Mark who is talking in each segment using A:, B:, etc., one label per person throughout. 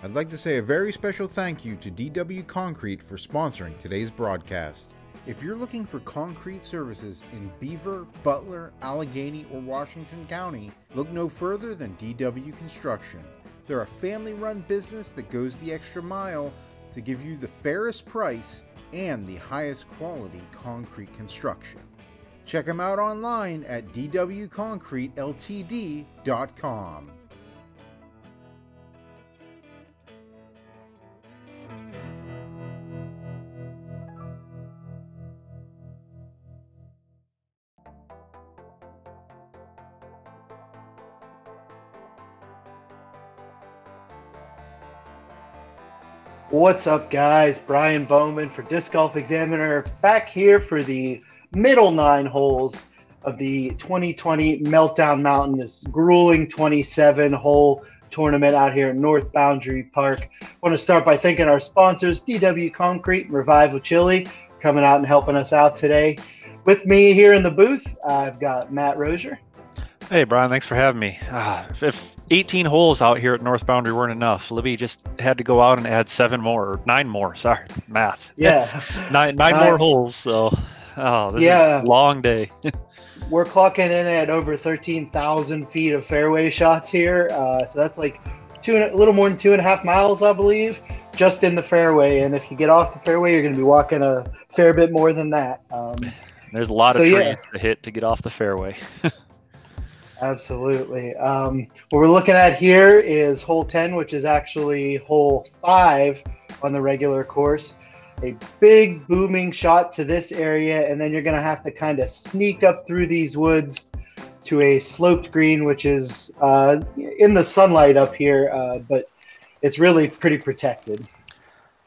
A: I'd like to say a very special thank you to DW Concrete for sponsoring today's broadcast. If you're looking for concrete services in Beaver, Butler, Allegheny, or Washington County, look no further than DW Construction. They're a family-run business that goes the extra mile to give you the fairest price and the highest quality concrete construction. Check them out online at dwconcreteltd.com.
B: What's up, guys? Brian Bowman for Disc Golf Examiner, back here for the middle 9 holes of the 2020 Meltdown Mountain, this grueling 27-hole tournament out here at North Boundary Park. I want to start by thanking our sponsors, DW Concrete and Revival Chili, coming out and helping us out today. With me here in the booth, I've got Matt Rosier.
C: Hey, Brian, thanks for having me. If 18 holes out here at North Boundary weren't enough, Libby just had to go out and add 9 more. Sorry, math.
B: Yeah.
C: nine more holes. So, this is a long day.
B: We're clocking in at over 13,000 feet of fairway shots here. So that's like a little more than 2.5 miles, I believe, just in the fairway. And if you get off the fairway, you're going to be walking a fair bit more than that.
C: There's a lot of trees to hit to get off the fairway.
B: Absolutely. What we're looking at here is hole 10, which is actually hole 5 on the regular course. A big booming shot to this area, and then you're going to have to kind of sneak up through these woods to a sloped green, which is in the sunlight up here, but it's really pretty protected.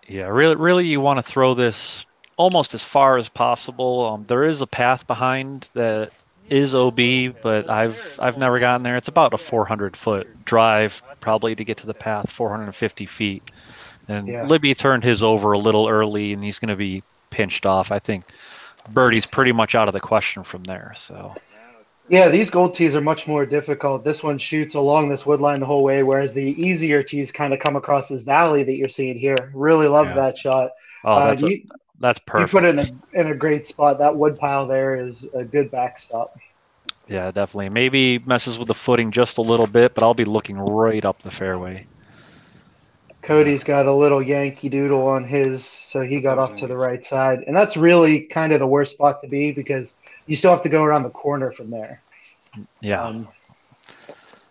C: Yeah, really you want to throw this almost as far as possible. There is a path behind that is OB, but I've never gotten there. It's about a 400-foot drive probably to get to the path, 450 feet. And Libby turned his over a little early, and he's going to be pinched off. I think birdie's pretty much out of the question from there. So,
B: yeah, these gold tees are much more difficult. This one shoots along this wood line the whole way, whereas the easier tees kind of come across this valley that you're seeing here. Really love that shot.
C: Oh, that's perfect.
B: You put it in a great spot. That wood pile there is a good backstop.
C: Yeah, definitely. Maybe messes with the footing just a little bit, but I'll be looking right up the fairway.
B: Cody's got a little Yankee Doodle on his, so he got off to the right side. And that's really kind of the worst spot to be because you still have to go around the corner from there.
C: Yeah.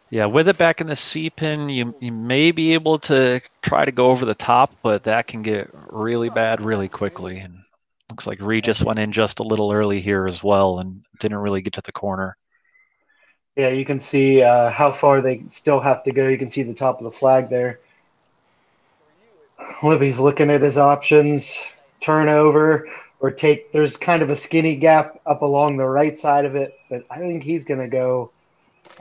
C: Yeah, with it back in the C-pin, you may be able to try to go over the top, but that can get really bad really quickly. And looks like Regis went in just a little early here as well and didn't really get to the corner.
B: Yeah, you can see how far they still have to go. You can see the top of the flag there. Libby's looking at his options, turn over or take. There's kind of a skinny gap up along the right side of it, but I think he's going to go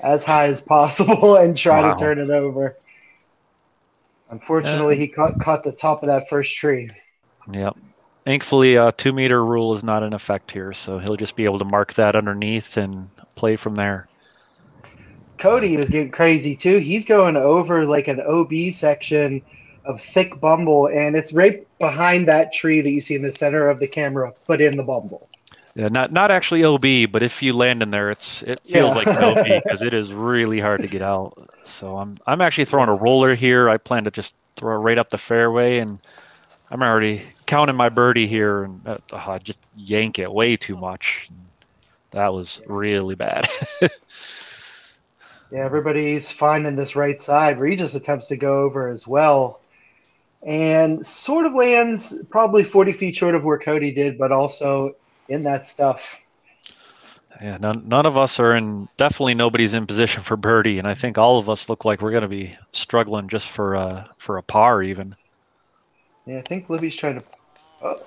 B: as high as possible and try to turn it over. Unfortunately, he caught the top of that first tree.
C: Yep. Thankfully, 2-meter rule is not in effect here, so he'll just be able to mark that underneath and play from there.
B: Cody was getting crazy, too. He's going over like an OB section of thick bumble, and it's right behind that tree that you see in the center of the camera, but in the bumble.
C: Yeah, not actually OB, but if you land in there, it feels like an OB because it is really hard to get out. So I'm actually throwing a roller here. I plan to just throw it right up the fairway, and I'm already counting my birdie here, and I just yank it way too much. That was really bad.
B: Yeah, everybody's finding this right side. Regis attempts to go over as well. And sort of lands probably 40 feet short of where Cody did, but also in that stuff.
C: Yeah, none of us are in, definitely nobody's in position for birdie, and I think all of us look like we're going to be struggling just for a par even.
B: Yeah, I think Libby's trying to,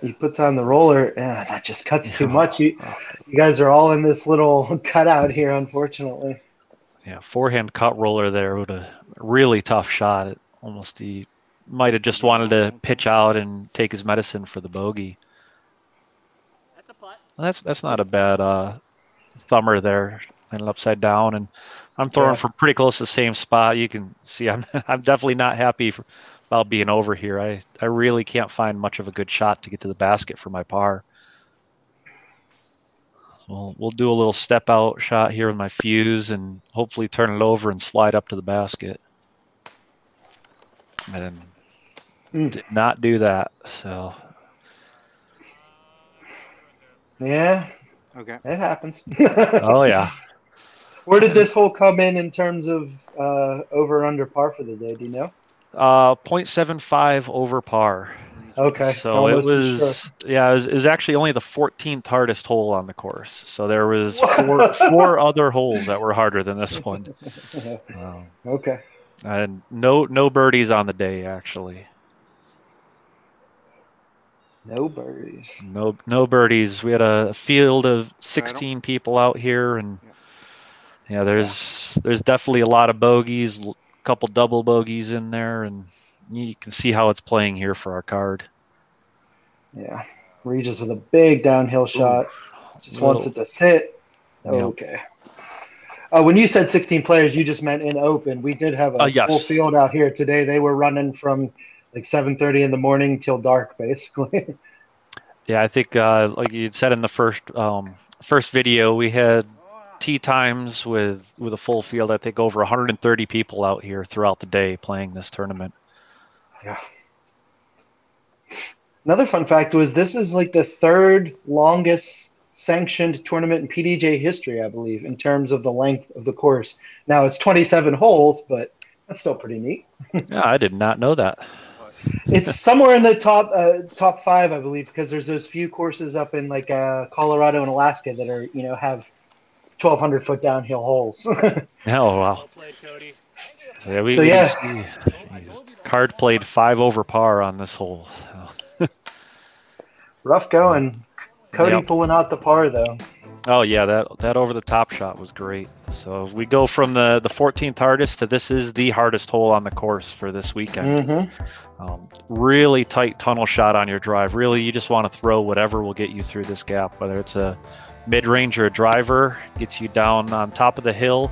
B: he puts on the roller. Yeah, that just cuts too much. You guys are all in this little cutout here, unfortunately.
C: Yeah, forehand cut roller there with a really tough shot. It almost he might have just wanted to pitch out and take his medicine for the bogey.
D: That's a putt.
C: That's not a bad thumber there, landed upside down, and I'm throwing from pretty close to the same spot. You can see I'm definitely not happy about being over here. I really can't find much of a good shot to get to the basket for my par. So we'll do a little step out shot here with my fuse and hopefully turn it over and slide up to the basket. And did not do that. So
B: yeah,
A: Okay.
B: it happens.
C: oh yeah.
B: Where did this hole come in terms of over or under par for the day? Do you know?
C: 0.75 over par.
B: Okay.
C: So it
B: Almost a
C: was,
B: stroke.
C: yeah, it was actually only the 14th hardest hole on the course. So there was four other holes that were harder than this one.
B: Okay.
C: And no birdies on the day, actually.
B: No birdies.
C: No birdies. We had a field of 16 people out here, and yeah, there's definitely a lot of bogeys, a couple double bogeys in there, and you can see how it's playing here for our card.
B: Yeah. Regis with a big downhill shot. Just wants it to sit. Okay. When you said 16 players, you just meant in open. We did have a
C: yes.
B: full field out here today. They were running from like 7:30 in the morning till dark, basically.
C: Yeah, I think like you said in the first video, we had tee times with a full field. I think over 130 people out here throughout the day playing this tournament.
B: Yeah. Another fun fact was this is like the third longest sanctioned tournament in PDJ history, I believe, in terms of the length of the course. Now it's 27 holes, but that's still pretty neat.
C: Yeah, I did not know that.
B: It's somewhere in the top 5, I believe, because there's those few courses up in like Colorado and Alaska that are have 1,200 foot downhill holes.
C: Oh wow!
D: Well played, Cody.
C: So yeah, we can see card played 5 over par on this hole.
B: Rough going. Cody pulling out the par though.
C: Oh yeah, that over the top shot was great. So we go from the 14th hardest to this is the hardest hole on the course for this weekend. Really tight tunnel shot on your drive. Really, you just want to throw whatever will get you through this gap, whether it's a mid-range or a driver, gets you down on top of the hill.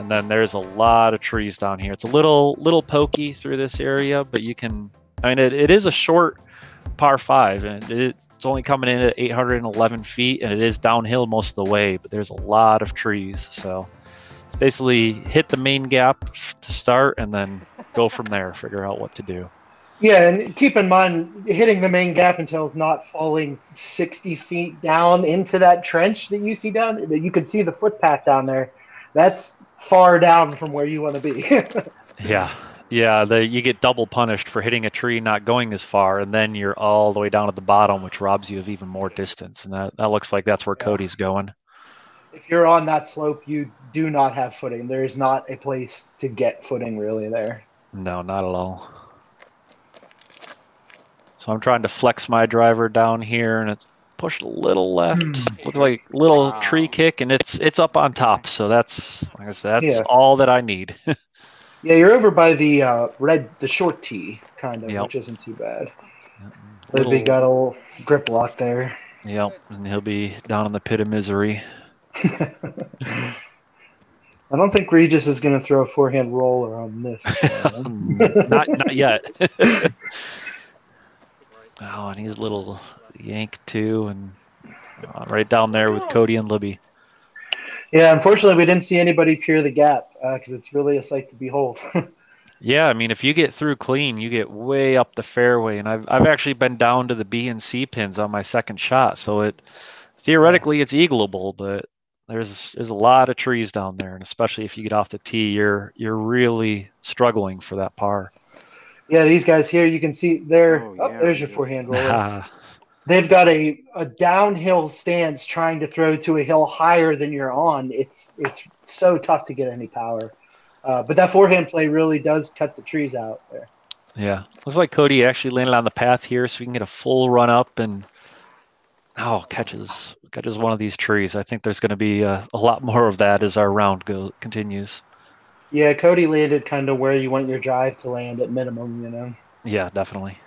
C: And then there's a lot of trees down here. It's a little pokey through this area, but you can, I mean, it is a short par 5, and it's only coming in at 811 feet, and it is downhill most of the way, but there's a lot of trees. So it's basically hit the main gap to start and then go from there, figure out what to do.
B: Yeah, and keep in mind, hitting the main gap until it's not falling 60 feet down into that trench that you see down, that you can see the footpath down there. That's far down from where you want to be.
C: Yeah. You get double punished for hitting a tree, not going as far, and then you're all the way down at the bottom, which robs you of even more distance. And that looks like that's where Cody's going.
B: If you're on that slope, you do not have footing. There is not a place to get footing really there.
C: No, not at all. So I'm trying to flex my driver down here, and it's pushed a little left. Looks like a little tree kick, and it's up on top. So that's, like I said, that's all that I need.
B: Yeah, you're over by the short tee, kind of, which isn't too bad. Libby got a little grip lock there.
C: Yep, and he'll be down in the pit of misery.
B: I don't think Regis is going to throw a forehand roller on this.
C: Not yet. Oh, and he's a little yank too, and right down there with Cody and Libby.
B: Yeah, unfortunately, we didn't see anybody peer the gap because it's really a sight to behold.
C: Yeah, I mean, if you get through clean, you get way up the fairway, and I've actually been down to the B and C pins on my second shot, so theoretically it's eagleable, but there's a lot of trees down there, and especially if you get off the tee, you're really struggling for that par.
B: Yeah, these guys here, you can see there's your forehand roller. They've got a downhill stance trying to throw to a hill higher than you're on. It's so tough to get any power. But that forehand play really does cut the trees out there.
C: Yeah. Looks like Cody actually landed on the path here so we can get a full run up and catches one of these trees. I think there's going to be a lot more of that as our round continues.
B: Yeah, Cody landed kind of where you want your drive to land at minimum,
C: Yeah, definitely.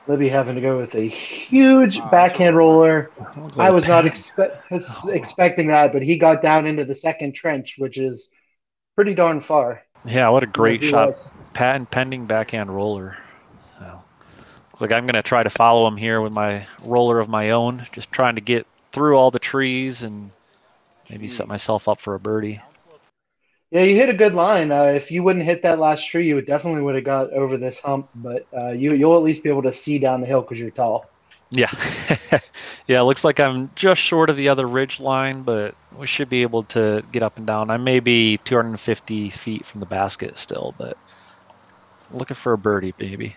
B: Libby having to go with a huge backhand roller. I was not expecting that, but he got down into the second trench, which is pretty darn far.
C: Yeah, what a great
B: He
C: shot.
B: was.
C: Patent pending backhand roller. So, looks like I'm going to try to follow him here with my roller of my own, just trying to get through all the trees and maybe set myself up for a birdie.
B: Yeah, you hit a good line. If you wouldn't hit that last tree, you would have got over this hump. But you'll at least be able to see down the hill because you're tall.
C: Yeah. Yeah, it looks like I'm just short of the other ridge line, but we should be able to get up and down. I may be 250 feet from the basket still, but looking for a birdie, baby.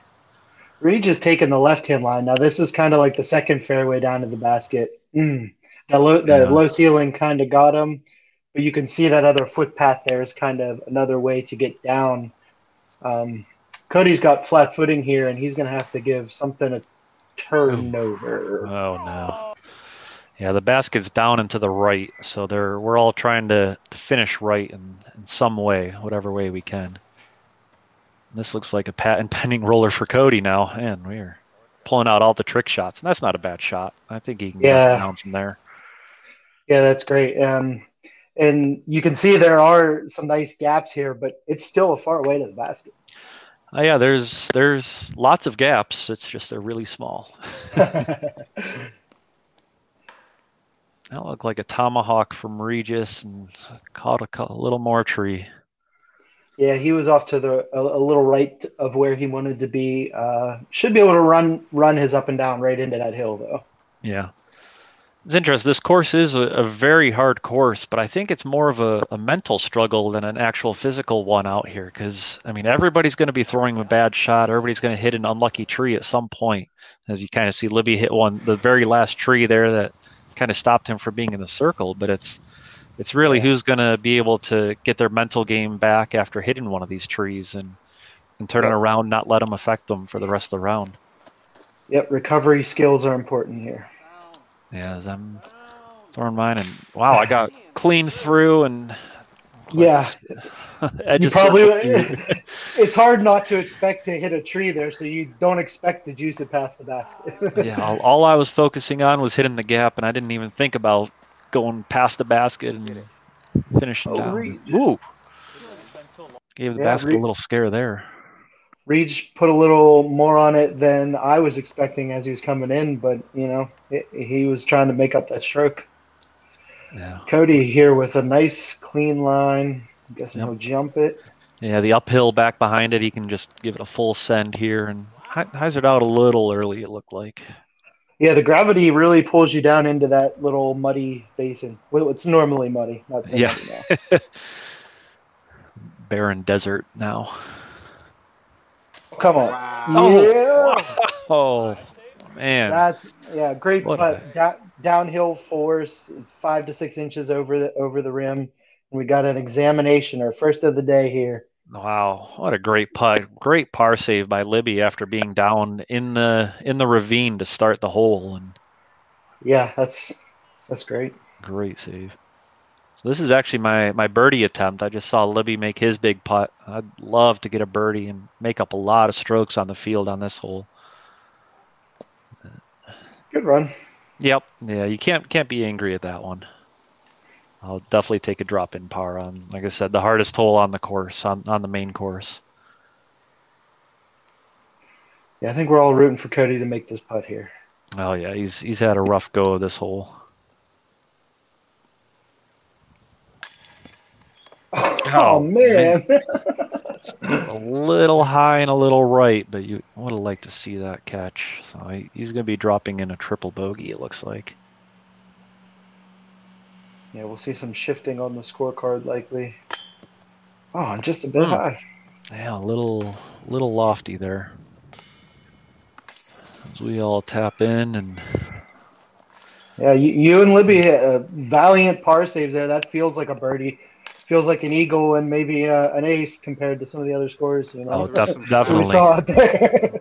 B: Regis taking the left-hand line. Now this is kind of like the second fairway down to the basket. The
C: Yeah.
B: low ceiling kind of got him, but you can see that other footpath there is kind of another way to get down. Cody's got flat footing here, and he's going to have to give something a turn over.
C: Oh, no. Yeah, the basket's down and to the right, so we're all trying to finish right in some way, whatever way we can. This looks like a patent pending roller for Cody now, and we're pulling out all the trick shots, and that's not a bad shot. I think he can get down from there.
B: Yeah, that's great. And you can see there are some nice gaps here, but it's still a far way to the basket.
C: Yeah, there's lots of gaps. It's just they're really small. That looked like a tomahawk from Regis and caught a little more tree.
B: Yeah, he was off to a little right of where he wanted to be. Should be able to run his up and down right into that hill, though.
C: Yeah. It's interesting. This course is a very hard course, but I think it's more of a mental struggle than an actual physical one out here because, I mean, everybody's going to be throwing a bad shot. Everybody's going to hit an unlucky tree at some point. As you kind of see Libby hit the very last tree there that kind of stopped him from being in the circle, but it's really who's going to be able to get their mental game back after hitting one of these trees and turn it around, not let them affect them for the rest of the round.
B: Yep, recovery skills are important here.
C: Yeah, as I'm throwing mine, and wow, I got clean through, and
B: yeah, you probably. It's hard not to expect to hit a tree there, so you don't expect to juice it past the basket.
C: Yeah, all I was focusing on was hitting the gap, and I didn't even think about going past the basket and finishing down. Ooh, gave the basket a little scare there.
B: Reach put a little more on it than I was expecting as he was coming in, but he was trying to make up that stroke.
C: Yeah.
B: Cody here with a nice clean line. I'm guessing he'll jump it.
C: Yeah, the uphill back behind it, he can just give it a full send here and hyzered out a little early, it looked like.
B: Yeah, the gravity really pulls you down into that little muddy basin. Well, it's normally muddy. Not so muddy now.
C: Barren desert now.
B: Come on.
C: Wow. Yeah. Oh, man.
B: Great putt. Downhill force, 5 to 6 inches over the rim. And we got an examination, our first of the day here.
C: Wow, what a great putt. Great par save by Libby after being down in the ravine to start the hole. And
B: yeah, that's great.
C: Great save. So this is actually my birdie attempt. I just saw Libby make his big putt. I'd love to get a birdie and make up a lot of strokes on the field on this hole.
B: Good run.
C: Yep. Yeah, you can't be angry at that one. I'll definitely take a drop in par on, like I said, the hardest hole on the course, on the main course.
B: Yeah, I think we're all rooting for Cody to make this putt here.
C: Oh yeah, he's had a rough go of this hole.
B: Oh man.
C: A little high and a little right, but you would have liked to see that catch. So he's going to be dropping in a triple bogey, it looks like.
B: Yeah, we'll see some shifting on the scorecard likely. Oh, I'm just a bit high.
C: Yeah, a little lofty there. As we all tap in and.
B: Yeah, you and Libby valiant par saves there. That feels like a birdie. Feels like an eagle and maybe an ace compared to some of the other scores.
C: Oh, definitely.
B: We saw it there.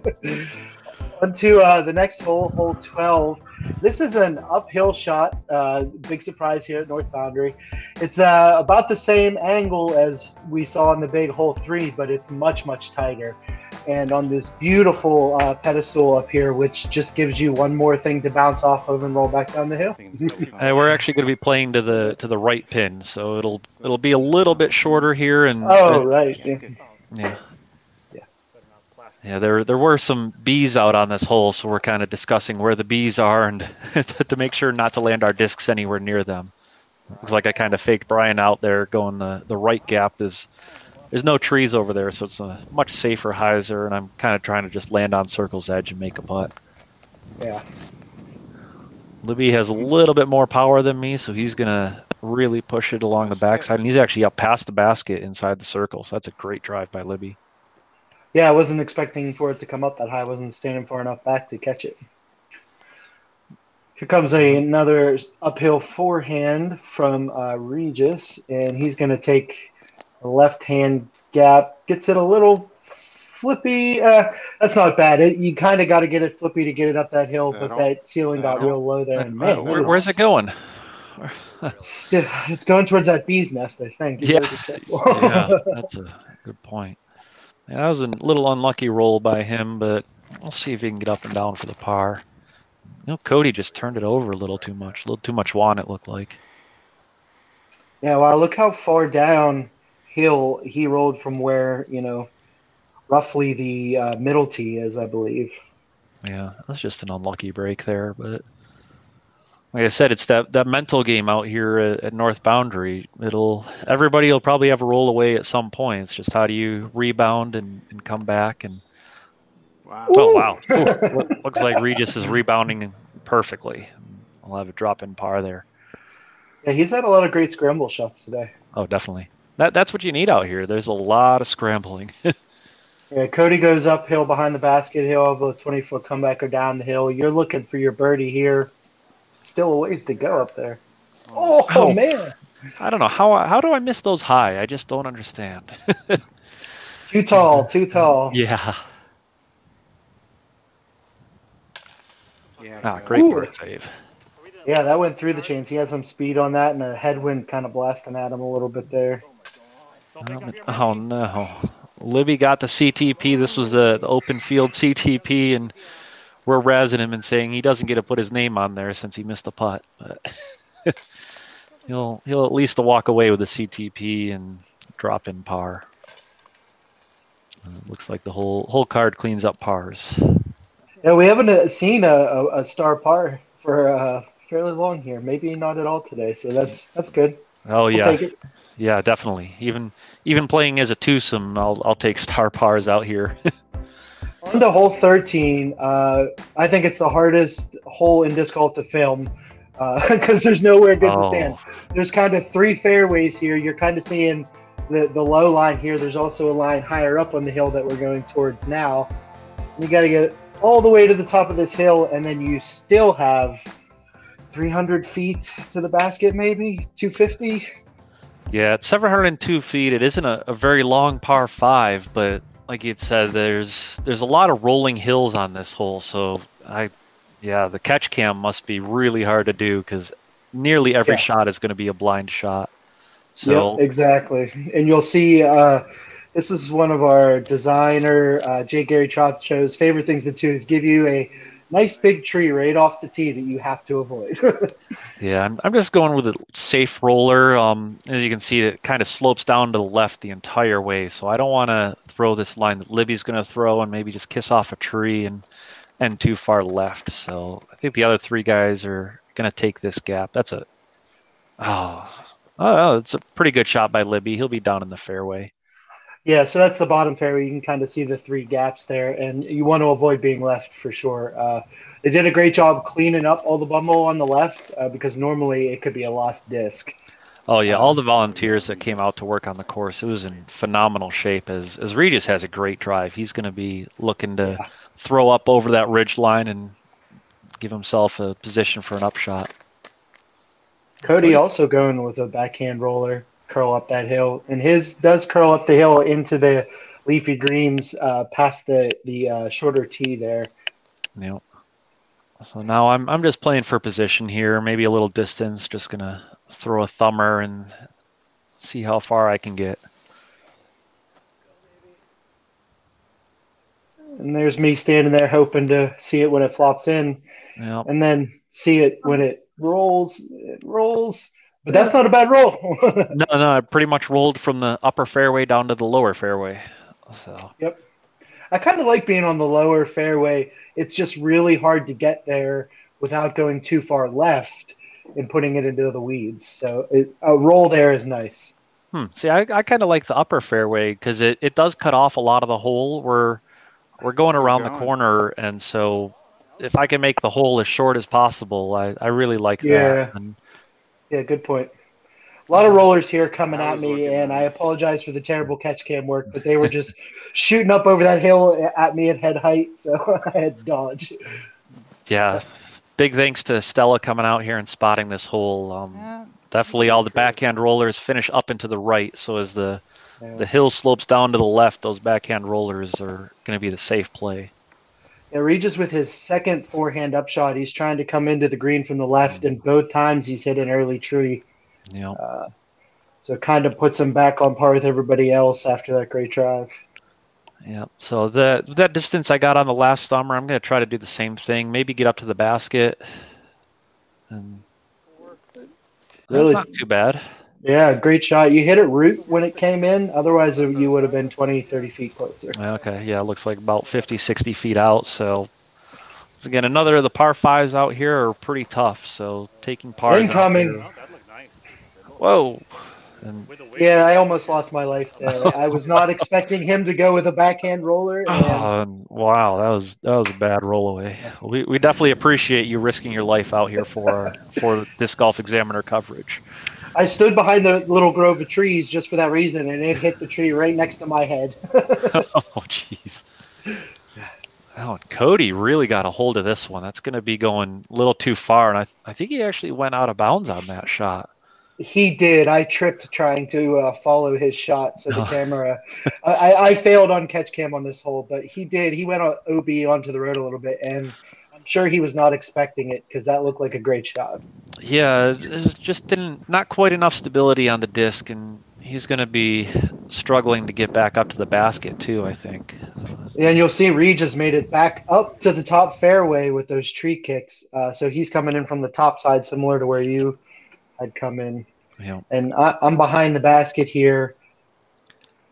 B: On to the next hole, hole 12. This is an uphill shot. Big surprise here at North Boundary. It's about the same angle as we saw in the big hole 3, but it's much, much tighter. and on this beautiful pedestal up here, which just gives you one more thing to bounce off of and roll back down the hill.
C: We're actually going to be playing to the right pin, so it'll be a little bit shorter here. And
B: right.
C: Yeah, there were some bees out on this hole, so we're kind of discussing where the bees are and to make sure not to land our discs anywhere near them. Looks like I kind of faked Bryan out there going the right gap. There's no trees over there, so it's a much safer hyzer, and I'm kind of trying to just land on circle's edge and make a putt.
B: Yeah.
C: Libby has a little bit more power than me, so he's going to really push it along the backside, and he's actually up past the basket inside the circle, so that's a great drive by Libby.
B: Yeah, I wasn't expecting for it to come up that high. I wasn't standing far enough back to catch it. Here comes another uphill forehand from Regis, and he's going to take a left-hand gap. Gets it a little flippy. That's not bad. You kind of got to get it flippy to get it up that hill, but that ceiling got real low there. And man,
C: where's it going?
B: It's going towards that bee's nest, I think.
C: Yeah, that's a good point. Yeah, that was a little unlucky roll by him, but we'll see if he can get up and down for the par. Cody just turned it over a little too much wand, it looked like.
B: Yeah, well, look how far down hill he rolled from where, roughly the middle tee is, I believe.
C: Yeah, that's just an unlucky break there, but like I said, it's that mental game out here at North Boundary. Everybody will probably have a roll away at some point. It's just how do you rebound and come back and. Wow. Oh, wow. Looks like Regis is rebounding perfectly. I'll have a drop in par there.
B: Yeah, he's had a lot of great scramble shots today.
C: Oh, definitely. That's what you need out here. There's a lot of scrambling.
B: Yeah, Cody goes uphill behind the basket. He'll have a 20-foot comeback or down the hill. You're looking for your birdie here. Still a ways to go up there. Oh man.
C: I don't know. How do I miss those high? I just don't understand.
B: Too tall.
C: Yeah. Great bird save.
B: Yeah, that went through the chains. He had some speed on that, and a headwind kind of blasting at him a little bit there.
C: Oh, no. Libby got the CTP. This was the open field CTP, and we're razzing him and saying he doesn't get to put his name on there since he missed a putt. But he'll at least walk away with a CTP and drop in par. It looks like the whole card cleans up pars.
B: Yeah, we haven't seen a star par for fairly long here. Maybe not at all today, so that's good.
C: Oh yeah,
B: we'll take it.
C: Yeah, definitely. Even playing as a twosome, I'll take star pars out here.
B: On to hole 13, I think it's the hardest hole in disc golf to film because there's nowhere good to stand. There's kind of three fairways here. You're kind of seeing the low line here. There's also a line higher up on the hill that we're going towards now. You got to get all the way to the top of this hill, and then you still have 300 feet to the basket, maybe 250.
C: Yeah, 702 feet. It isn't a very long par 5, but like you'd said, there's a lot of rolling hills on this hole. So the catch cam must be really hard to do because nearly every shot is going to be a blind shot. So
B: exactly. And you'll see this is one of our designer, J Gary Dropcho's favorite things to do is give you a nice big tree right off the tee that you have to avoid.
C: Yeah, I'm just going with a safe roller. As you can see, it kind of slopes down to the left the entire way. So I don't want to throw this line that Libby's going to throw and maybe just kiss off a tree and too far left. So I think the other three guys are going to take this gap. It's a pretty good shot by Libby. He'll be down in the fairway. Yeah,
B: so that's the bottom fairway. You can kind of see the three gaps there, and you want to avoid being left for sure. They did a great job cleaning up all the bumble on the left because normally it could be a lost disc.
C: Oh, yeah, all the volunteers that came out to work on the course, it was in phenomenal shape. As Regis has a great drive, he's going to be looking to throw up over that ridge line and give himself a position for an upshot.
B: Cody also going with a backhand roller. Curl up that hill, and his does curl up the hill into the leafy greens past the shorter tee there.
C: Yep. So now I'm just playing for position here, maybe a little distance, just gonna throw a thumber and see how far I can get.
B: And there's me standing there hoping to see it when it flops in,
C: Yep.
B: and then see it when it rolls. It rolls, but that's not a bad roll.
C: No, it pretty much rolled from the upper fairway down to the lower fairway. So.
B: Yep. I kind of like being on the lower fairway. It's just really hard to get there without going too far left and putting it into the weeds. So a roll there is nice.
C: See, I kind of like the upper fairway because it does cut off a lot of the hole. We're going around the corner, and so if I can make the hole as short as possible, I really like that. And,
B: yeah, good point. A lot of rollers here coming at me, and I apologize for the terrible catch cam work, but they were just shooting up over that hill at me at head height, so I had to dodge.
C: Yeah, big thanks to Stella coming out here and spotting this hole. Definitely all the backhand rollers finish up and to the right, so as the hill slopes down to the left, those backhand rollers are going to be the safe play.
B: Yeah, Regis with his second forehand upshot, he's trying to come into the green from the left, and both times he's hit an early tree.
C: Yeah.
B: So it kind of puts him back on par with everybody else after that great drive.
C: Yeah. So that distance I got on the last summer, I'm going to try to do the same thing. Maybe get up to the basket. And that's not too bad.
B: Yeah, great shot. You hit it root when it came in. Otherwise, you would have been 20, 30 feet closer.
C: Okay. Yeah, it looks like about 50, 60 feet out. So, again, another of the par fives out here are pretty tough. So, taking pars.
B: Incoming.
C: Whoa. And
B: yeah, I almost lost my life there. I was not expecting him to go with a backhand roller. And
C: wow, that was a bad roll away. We definitely appreciate you risking your life out here for Disc Golf Examiner coverage.
B: I stood behind the little grove of trees just for that reason, and it hit the tree right next to my head.
C: Oh, jeez. Oh, Cody really got a hold of this one. That's going to be going a little too far, and I think he actually went out of bounds on that shot.
B: He did. I tripped trying to follow his shot, so the camera. I failed on catch cam on this hole, but he did. He went on OB onto the road a little bit, and I'm sure he was not expecting it because that looked like a great shot.
C: Yeah, it just not quite enough stability on the disc, and he's going to be struggling to get back up to the basket too, I think.
B: Yeah, and you'll see Regis made it back up to the top fairway with those tree kicks. So he's coming in from the top side, similar to where you had come in.
C: Yeah.
B: And I'm behind the basket here,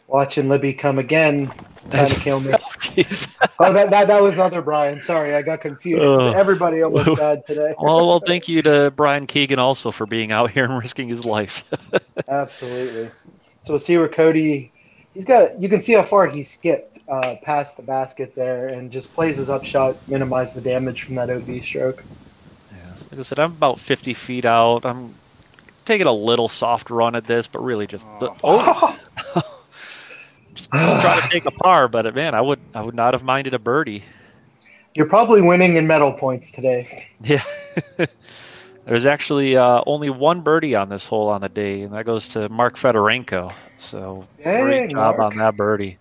B: watching Libby come again, trying to kill me. Oh, that was other Bryan. Sorry, I got confused. Everybody almost died today.
C: Well, thank you to Bryan Keegan also for being out here and risking his life.
B: Absolutely. So we'll see where Cody. You can see how far he skipped past the basket there, and just plays his upshot, minimize the damage from that OB stroke.
C: Yes, like I said, I'm about 50 feet out. I'm taking a little soft run at this, but really just just trying to take a par. But man, I would not have minded a birdie.
B: You're probably winning in medal points today.
C: Yeah. There's actually only one birdie on this hole on the day, and that goes to Mark Federenko. So great job on that birdie.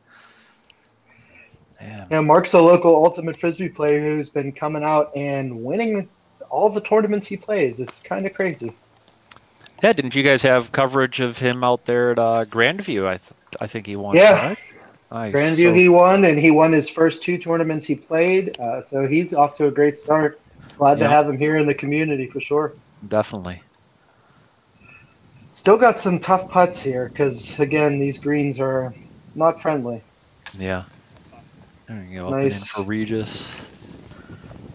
C: Man.
B: Yeah, Mark's a local ultimate frisbee player who's been coming out and winning all the tournaments he plays. It's kind of crazy.
C: Yeah, didn't you guys have coverage of him out there at Grandview? I think he won.
B: Yeah,
C: right? Nice.
B: Grandview he won, and he won his first two tournaments he played. So he's off to a great start. Glad to have him here in the community for sure.
C: Definitely.
B: Still got some tough putts here because, again, these greens are not friendly.
C: Yeah. There you go.
B: Nice.
C: Up and in for Regis.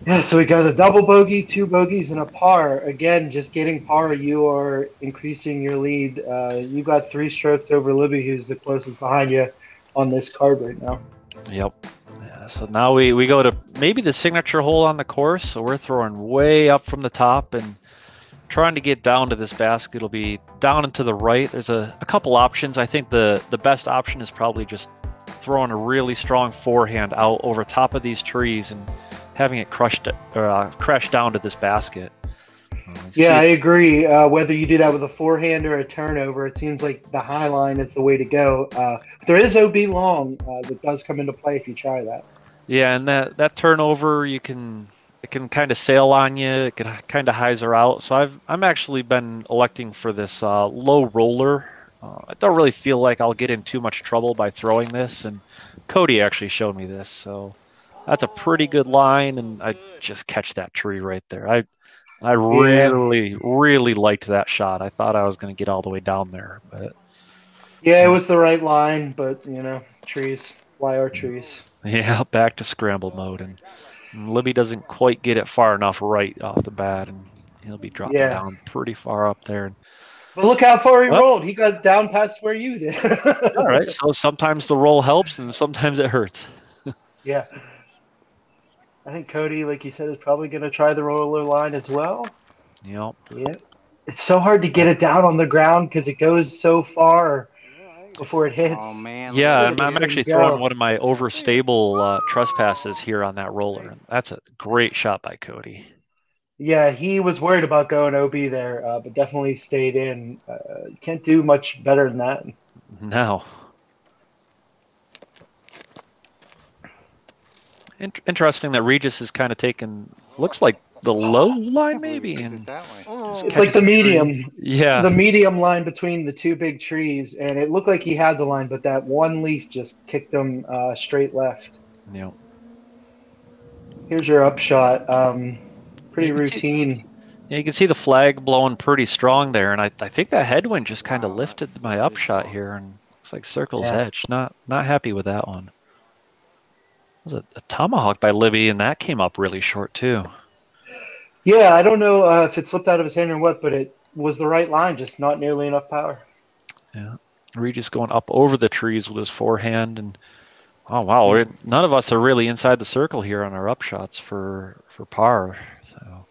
B: Yeah, so we got a double bogey, two bogeys, and a par. Again, just getting par, you are increasing your lead. You got 3 strokes over Libby, who's the closest behind you on this card right now.
C: Yep. Yeah, so now we go to maybe the signature hole on the course. So we're throwing way up from the top and trying to get down to this basket. It'll be down and to the right. There's a couple options. I think the best option is probably just throwing a really strong forehand out over top of these trees and having it crash down to this basket.
B: Yeah, I agree. Whether you do that with a forehand or a turnover, it seems like the high line is the way to go. There is OB long that does come into play if you try that.
C: Yeah, and that turnover, it can kind of sail on you. It can kind of hyzer out. So I'm actually been electing for this low roller. I don't really feel like I'll get in too much trouble by throwing this, and Cody actually showed me this. So That's a pretty good line, and I just catch that tree right there. I really, really liked that shot. I thought I was going to get all the way down there, but
B: Yeah, it was the right line, but trees. Why are trees?
C: yeah, back to scramble mode, and Libby doesn't quite get it far enough right off the bat, and he'll be dropping
B: Yeah.
C: down pretty far up there.
B: But look how far he
C: Well,
B: rolled. He got down past where you did.
C: all right, so sometimes the roll helps, and sometimes it hurts.
B: Yeah. I think Cody, like you said, is probably going to try the roller line as well.
C: Yep.
B: Yeah. It's so hard to get it down on the ground because it goes so far before it hits.
E: Oh man.
C: Yeah,
E: look at
C: I'm
E: it.
C: actually
B: There you
C: throwing
B: go.
C: one of my overstable trespasses here on that roller. That's a great shot by Cody.
B: Yeah, he was worried about going OB there, but definitely stayed in. You can't do much better than that.
C: No. Interesting that Regis is kind of taken, looks like the low line maybe, and
E: That way.
B: It's like the medium.
C: yeah,
B: The medium line between the two big trees, and it looked like he had the line, but that one leaf just kicked him straight left.
C: yeah.
B: Here's your upshot. Pretty
C: You can see-
B: routine.
C: Yeah, you can see the flag blowing pretty strong there, and I think that headwind just kind of lifted my upshot here, and looks like circle's
B: Yeah.
C: edge. Not happy with that one. It was a tomahawk by Libby, and that came up really short too.
B: Yeah, I don't know if it slipped out of his hand or what, but it was the right line, just not nearly enough power.
C: Yeah, Regis going up over the trees with his forehand, and oh wow, none of us are really inside the circle here on our upshots for par. So.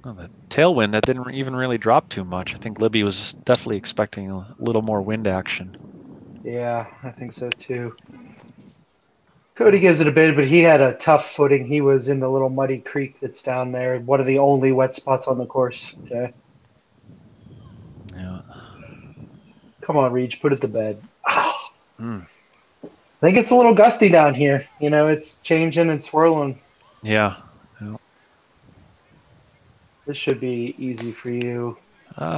C: Well, the tailwind, that didn't even really drop too much. I think Libby was definitely expecting a little more wind action.
B: Yeah, I think so too. Cody gives it a bit, but he had a tough footing. He was in the little muddy creek that's down there, one of the only wet spots on the course today.
C: Yeah.
B: Come on, Reach, put it to bed. Ah.
C: Mm.
B: I think it's a little gusty down here. It's changing and swirling.
C: Yeah.
B: This should be easy for you.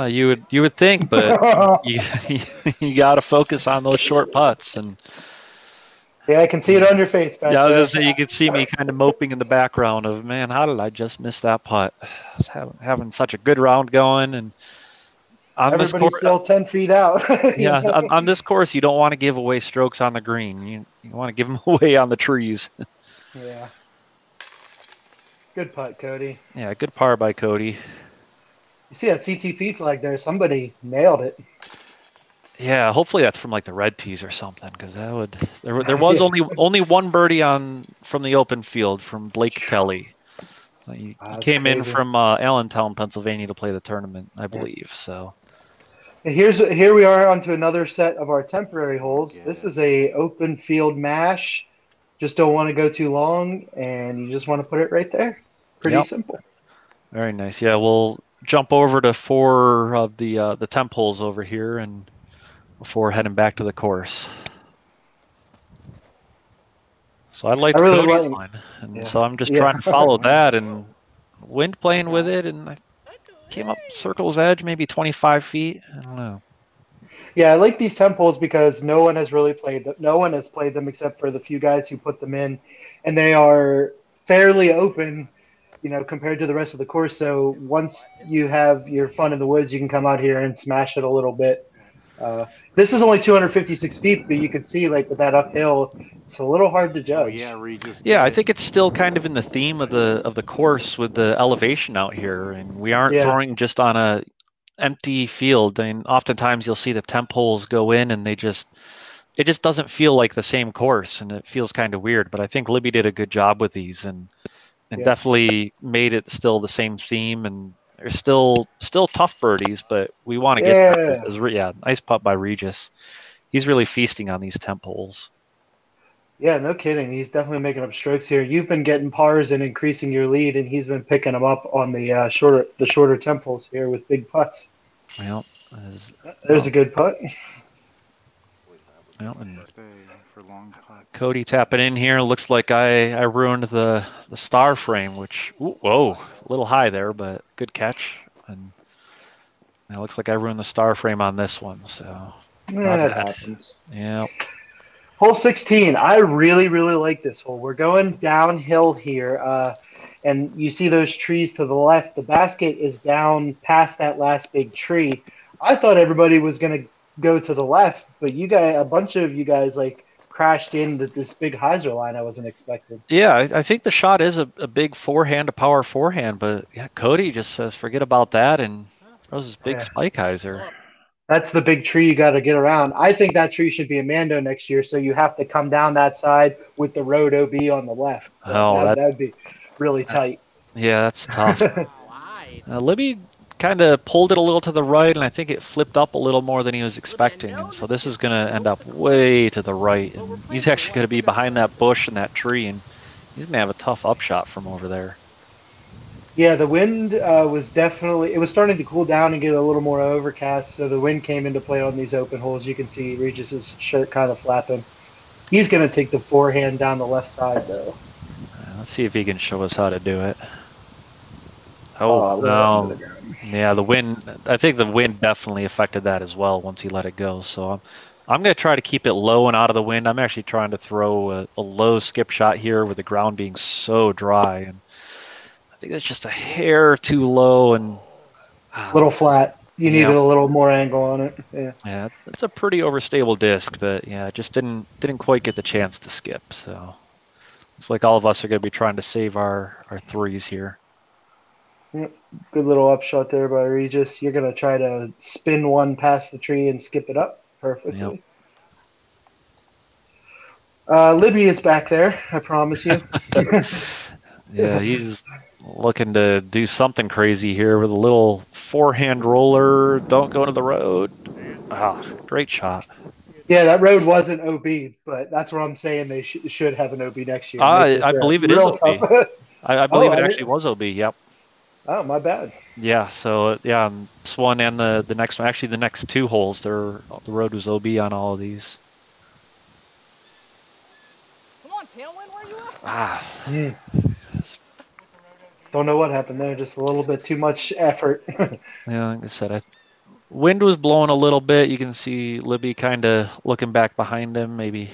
C: You would think, but you got to focus on those short putts. And
B: Yeah, I can see it on your face back
C: yeah, I was
B: there.
C: gonna say you could see me kind of moping in the background of, man, how did I just miss that putt? I was having such a good round going, and on
B: Everybody's
C: this course,
B: still 10 feet out.
C: yeah, on this course, you don't want to give away strokes on the green. You want to give them away on the trees.
B: Yeah. Good putt, Cody.
C: Yeah, good par by Cody.
B: You see that CTP flag there? Somebody nailed it.
C: Yeah, hopefully that's from like the red tees or something, because that would there was only one birdie from the open field from Blake Kelly. So he
B: That's
C: came in
B: crazy.
C: from Allentown, Pennsylvania, to play the tournament, I believe. So
B: And here we are onto another set of our temporary holes. This is a open field mash. Just don't want to go too long, and you just want to put it right there. Pretty
C: Yep.
B: simple.
C: very nice. Yeah, we'll jump over to 4 of the temp holes over here, and before heading back to the course. So I liked
B: I really
C: Cody's
B: like-
C: line, and
B: yeah.
C: so I'm just
B: Yeah.
C: trying to follow that, and wind playing with it, and I came up circle's edge, maybe 25 feet. I don't know.
B: Yeah, I like these temples because no one has really played them. No one has played them except for the few guys who put them in, and they are fairly open, compared to the rest of the course. So once you have your fun in the woods, you can come out here and smash it a little bit. This is only 256 feet, but you can see like with that uphill, it's a little hard to
E: Oh
B: judge.
E: yeah, Regis.
C: Yeah, I think it's still kind of in the theme of the course with the elevation out here, and we aren't
B: Yeah.
C: throwing just on a empty field. And oftentimes you'll see the temp holes go in, and it just doesn't feel like the same course, and it feels kind of weird. But I think Libby did a good job with these, and
B: Yeah.
C: definitely made it still the same theme. And they're still tough birdies, but we want to get
B: Yeah.
C: nice putt by Regis. He's really feasting on these temp holes.
B: Yeah, no kidding. He's definitely making up strokes here. You've been getting pars and increasing your lead, and he's been picking them up on the shorter temples here with big putts.
C: Well,
B: There's a good putt.
C: and
E: Stay for long putts.
C: Cody tapping in here. Looks like I ruined the star frame, which, whoa, a little high there, but good catch. And it looks like I ruined the star frame on this one. So
B: That happens.
C: Yeah.
B: Hole 16. I really, really like this hole. We're going downhill here, and you see those trees to the left. The basket is down past that last big tree. I thought everybody was going to go to the left, but a bunch of you guys like crashed into this big hyzer line I wasn't expecting.
C: Yeah, I think the shot is a big forehand, a power forehand, but yeah, Cody just says forget about that and throws this big spike hyzer.
B: That's the big tree you got to get around. I think that tree should be a Mando next year, so you have to come down that side with the road OB on the left. That would be really tight.
C: Yeah, that's tough. Libby kind of pulled it a little to the right, and I think it flipped up a little more than he was expecting. And so this is going to end up way to the right. And he's actually going to be behind that bush and that tree, and he's going to have a tough upshot from over there.
B: Yeah, the wind was definitely – it was starting to cool down and get a little more overcast, so the wind came into play on these open holes. You can see Regis's shirt kind of flapping. He's going to take the forehand down the left side, though.
C: Let's see if he can show us how to do it. Oh, no. Yeah, the wind – I think the wind definitely affected that as well once he let it go. So I'm going to try to keep it low and out of the wind. I'm actually trying to throw a low skip shot here with the ground being so dry, and I think it's just a hair too low and
B: a little flat. You needed a little more angle on it.
C: Yeah, it's a pretty overstable disc, but yeah, it just didn't quite get the chance to skip. So it's like all of us are going to be trying to save our threes here.
B: Yep. Good little upshot there by Regis. You're going to try to spin one past the tree and skip it up perfectly. Yep. Libby is back there, I promise you.
C: Yeah, he's looking to do something crazy here with a little forehand roller. Don't go to the road. Great shot.
B: Yeah, that road wasn't OB, but that's what I'm saying. They should have an OB next year.
C: I believe it is OB. I believe it actually was OB, yep.
B: Oh, my bad.
C: Yeah, so yeah, this one and the next one, actually the next two holes, the road was OB on all of these.
D: Come on, Tailwind, where you at?
B: Don't know what happened there. Just a little bit too much effort.
C: Yeah, like I said, wind was blowing a little bit. You can see Libby kind of looking back behind him, maybe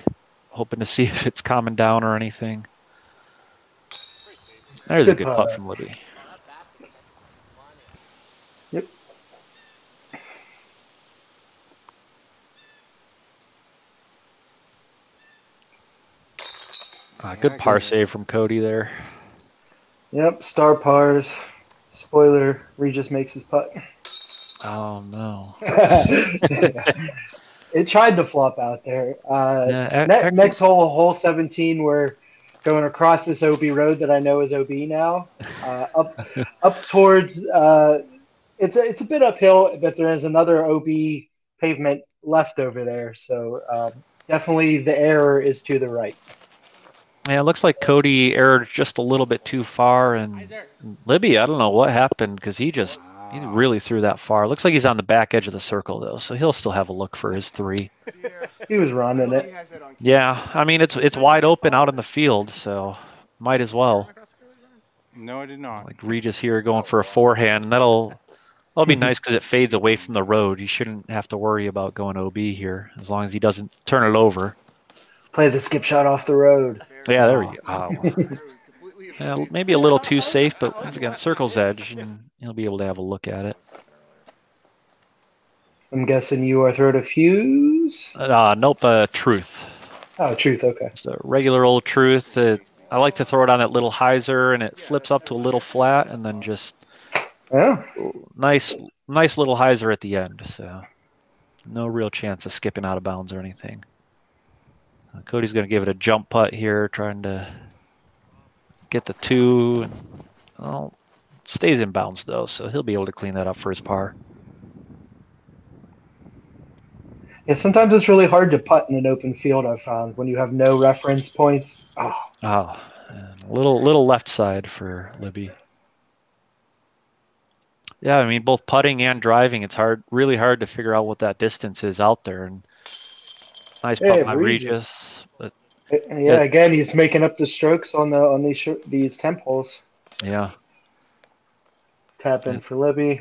C: hoping to see if it's calming down or anything. There's a good putt from Libby.
B: Yep.
C: Good par save from Cody there.
B: Yep, star pars. Spoiler, Regis makes his putt.
C: Oh, no.
B: It tried to flop out there. Next hole 17, we're going across this OB road that I know is OB now. Up towards it's a bit uphill, but there is another OB pavement left over there. So definitely the error is to the right.
C: Yeah, it looks like Cody erred just a little bit too far, and Libby, I don't know what happened because he really threw that far. Looks like he's on the back edge of the circle though, so he'll still have a look for his three.
B: He was running it.
C: Yeah, I mean it's wide open out in the field, so might as well.
E: No, I did not.
C: Like Regis here going for a forehand, and that'll be nice because it fades away from the road. You shouldn't have to worry about going OB here as long as he doesn't turn it over.
B: Play the skip shot off the road.
C: Yeah, there we go. Oh. Yeah, maybe a little too safe, but once again, circle's edge, and he'll be able to have a look at it.
B: I'm guessing you are throwing a fuse?
C: Nope, truth.
B: Oh, truth, okay.
C: Just a regular old truth. I like to throw it on that little hyzer, and it flips up to a little flat, and then just nice little hyzer at the end. So no real chance of skipping out of bounds or anything. Cody's going to give it a jump putt here, trying to get the two. And, stays in bounds, though, so he'll be able to clean that up for his par.
B: Yeah, sometimes it's really hard to putt in an open field, I've found, when you have no reference points.
C: A little left side for Libby. Yeah, I mean, both putting and driving, it's really hard to figure out what that distance is out there. And nice putt by Regis. But
B: again, he's making up the strokes on these temp holes.
C: Yeah.
B: Tap in for Libby.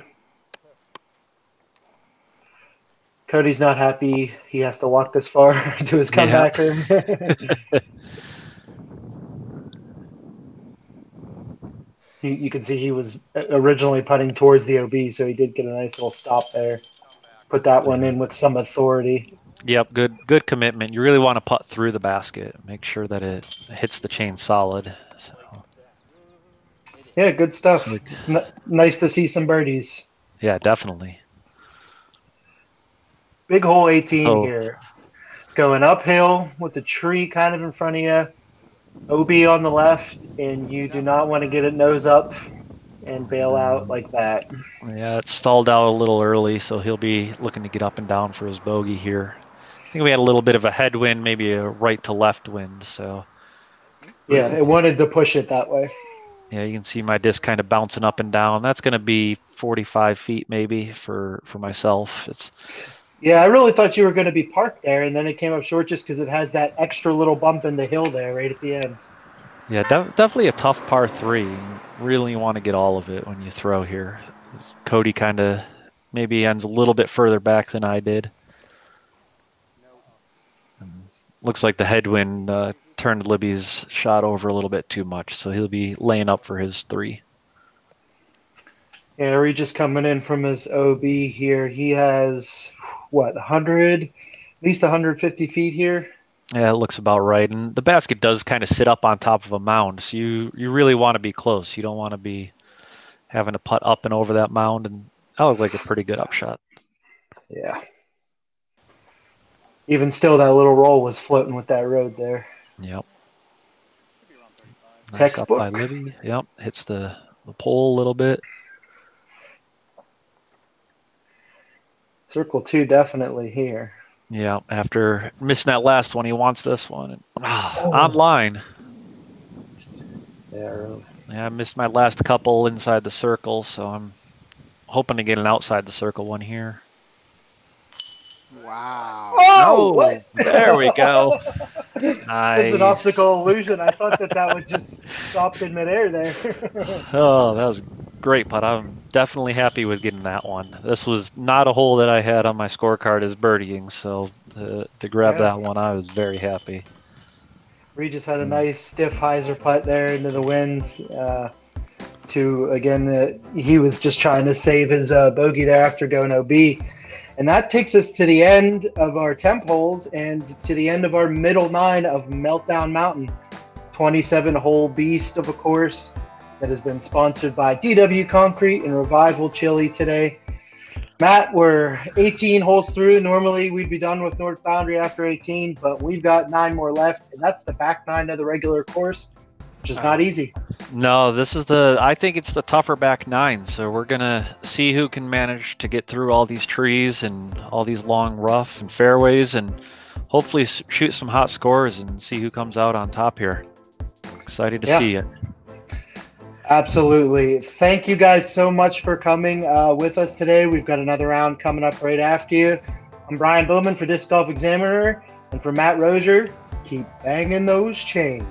B: Cody's not happy. He has to walk this far to his comeback. You can see he was originally putting towards the OB, so he did get a nice little stop there. Put that one in with some authority.
C: Yep, good commitment. You really want to putt through the basket. Make sure that it hits the chain solid. So.
B: Yeah, good stuff. Nice to see some birdies.
C: Yeah, definitely.
B: Big hole 18 here. Going uphill with the tree kind of in front of you. OB on the left, and you do not want to get it nose up and bail out like that.
C: Yeah, it stalled out a little early, so he'll be looking to get up and down for his bogey here. I think we had a little bit of a headwind, maybe a right to left wind. So
B: yeah, it wanted to push it that way.
C: Yeah, you can see my disc kind of bouncing up and down. That's going to be 45 feet maybe for myself.
B: Yeah, I really thought you were going to be parked there, and then it came up short just because it has that extra little bump in the hill there right at the end.
C: Yeah, definitely a tough par 3. You really want to get all of it when you throw here. Cody kind of maybe ends a little bit further back than I did. Looks like the headwind turned Libby's shot over a little bit too much, so he'll be laying up for his 3.
B: Yeah, Regis coming in from his OB here. He has, what, 100, at least 150 feet here?
C: Yeah, it looks about right. And the basket does kind of sit up on top of a mound, so you really want to be close. You don't want to be having to putt up and over that mound, and that looked like a pretty good upshot.
B: Yeah. Even still, that little roll was floating with that road there.
C: Yep. Nice
B: Textbook.
C: up by Libby. Yep, hits the pole a little bit.
B: Circle 2 definitely here.
C: Yeah, after missing that last one, he wants this one. Online.
B: Yeah, really.
C: Yeah, I missed my last couple inside the circle, so I'm hoping to get an outside the circle one here.
E: Wow.
B: Oh, what?
C: There we go. Nice.
B: It's an optical illusion. I thought that would just stop in midair there.
C: Oh, that was great putt. I'm definitely happy with getting that one. This was not a hole that I had on my scorecard as birdieing, so to grab that one, I was very happy.
B: Regis had a nice stiff hyzer putt there into the wind. He was just trying to save his bogey there after going OB. And that takes us to the end of our temp holes and to the end of our middle 9 of Meltdown Mountain. 27-hole beast of a course that has been sponsored by DW Concrete and Revival Chili today. Matt, we're 18 holes through. Normally we'd be done with North Boundary after 18, but we've got 9 more left, and that's the back 9 of the regular course, which is not easy.
C: No, I think it's the tougher back 9, so we're going to see who can manage to get through all these trees and all these long rough and fairways and hopefully shoot some hot scores and see who comes out on top here. Excited to see it.
B: Absolutely. Thank you guys so much for coming with us today. We've got another round coming up right after you. I'm Brian Bowman for Disc Golf Examiner, and for Matt Rosier, keep banging those chains.